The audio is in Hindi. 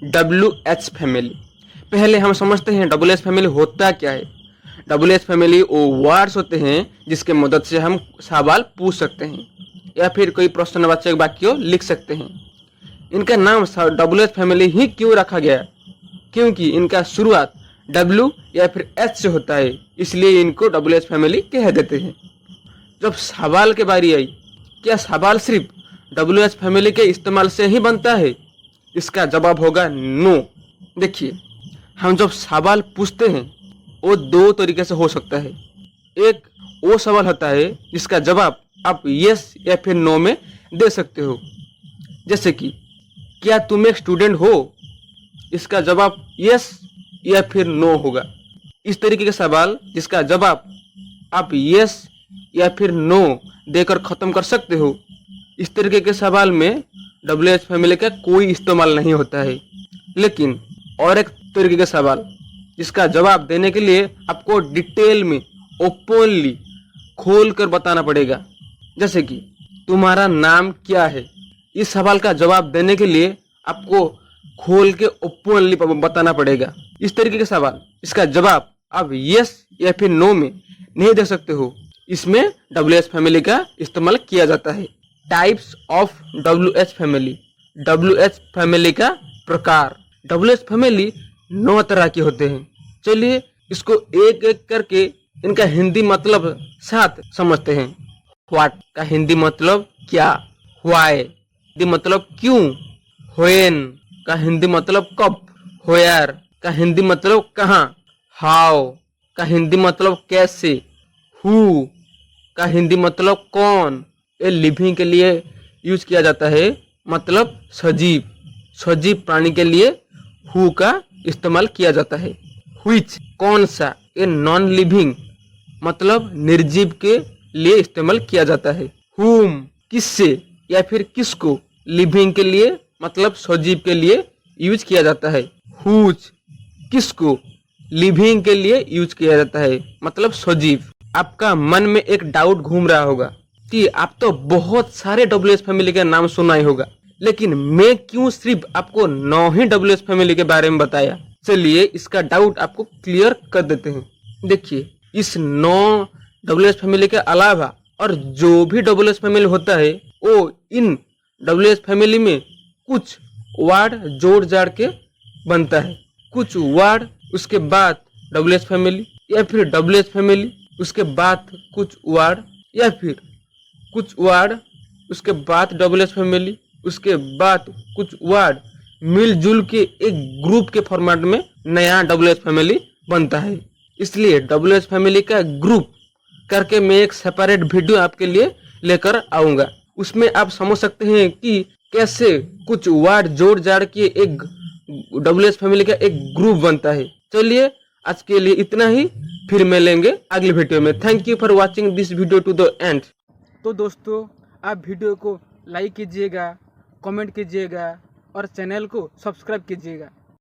W H family. पहले हम समझते हैं डब्ल्यू एच फैमिली होता क्या है। डब्ल्यू एच फैमिली वो वर्ड्स होते हैं जिसके मदद से हम सवाल पूछ सकते हैं या फिर कोई प्रश्नवाचक वाक्य लिख सकते हैं। इनका नाम डब्ल्यू एच फैमिली ही क्यों रखा गया, क्योंकि इनका शुरुआत डब्ल्यू या फिर एच से होता है, इसलिए इनको डब्ल्यू एच फैमिली कह देते हैं। जब सवाल के बारी आई, क्या सवाल सिर्फ डब्ल्यू एच फैमिली के इस्तेमाल से ही बनता है? इसका जवाब होगा नो। देखिए, हम जब सवाल पूछते हैं वो दो तरीके से हो सकता है। एक वो सवाल होता है जिसका जवाब आप यस या फिर नो में दे सकते हो, जैसे कि क्या तुम एक स्टूडेंट हो? इसका जवाब यस या फिर नो होगा। इस तरीके के सवाल जिसका जवाब आप यस या फिर नो देकर ख़त्म कर सकते हो, इस तरीके के सवाल में डब्ल्यू एच फैमिली का कोई इस्तेमाल नहीं होता है। लेकिन और एक तरीके का सवाल जिसका जवाब देने के लिए आपको डिटेल में ओपनली खोल कर बताना पड़ेगा, जैसे कि तुम्हारा नाम क्या है। इस सवाल का जवाब देने के लिए आपको खोल के ओपनली बताना पड़ेगा। इस तरीके के सवाल इसका जवाब आप यस या फिर नो में नहीं दे सकते हो, इसमें डब्ल्यू एच फैमिली का इस्तेमाल किया जाता है। Types of W H family. W H family का प्रकार। डब्ल्यू एच फैमिली 9 तरह के होते हैं। चलिए इसको एक एक करके इनका हिंदी मतलब साथ समझते हैं। व्हाट का हिंदी मतलब क्या, व्हाई हिंदी मतलब क्यों, व्हेन का हिंदी मतलब कब, वेयर का हिंदी मतलब कहाँ, हाउ का हिंदी मतलब कैसे, हु का हिंदी मतलब कौन। ये लिविंग के लिए यूज किया जाता है, मतलब सजीव। सजीव प्राणी के लिए हु का इस्तेमाल किया जाता है। व्हिच कौन सा, ये नॉन लिविंग मतलब निर्जीव के लिए इस्तेमाल किया जाता है। हुम किससे या फिर किसको, लिविंग के लिए मतलब सजीव के लिए यूज किया जाता है। हुज किसको, लिविंग के लिए यूज किया जाता है मतलब सजीव। आपका मन में एक डाउट घूम रहा होगा कि आप तो बहुत सारे डब्ल्यू एच फैमिली का नाम सुना ही होगा, लेकिन मैं क्यों सिर्फ आपको 9 ही डब्ल्यू एच फैमिली के बारे में बताया। चलिए इसका डाउट आपको क्लियर कर देते हैं। देखिए, इस 9 डब्ल्यू एच फैमिली के अलावा और जो भी डब्ल्यू एच फैमिली होता है वो इन डब्ल्यू एच फैमिली में कुछ वर्ड जोड़ जाड़ के बनता है। कुछ वर्ड उसके बाद डब्ल्यू एच फैमिली, या फिर डब्ल्यू एच फैमिली उसके बाद कुछ वर्ड, या फिर कुछ वर्ड उसके बाद डब्ल्यू एच फैमिली, उसके बाद कुछ वर्ड मिलजुल के एक ग्रुप के फॉर्मेट में नया डब्ल्यू एच फैमिली बनता है। इसलिए डब्ल्यू एच फैमिली का ग्रुप करके मैं एक सेपरेट वीडियो आपके लिए लेकर आऊँगा। उसमें आप समझ सकते हैं कि कैसे कुछ वर्ड जोड़ जाड़ के एक डब्ल्यू एच फैमिली का एक ग्रुप बनता है। चलिए आज के लिए इतना ही, फिर मिलेंगे अगली वीडियो में। Thank you for watching this video to the end. तो दोस्तों, आप वीडियो को लाइक कीजिएगा, कमेंट कीजिएगा और चैनल को सब्सक्राइब कीजिएगा।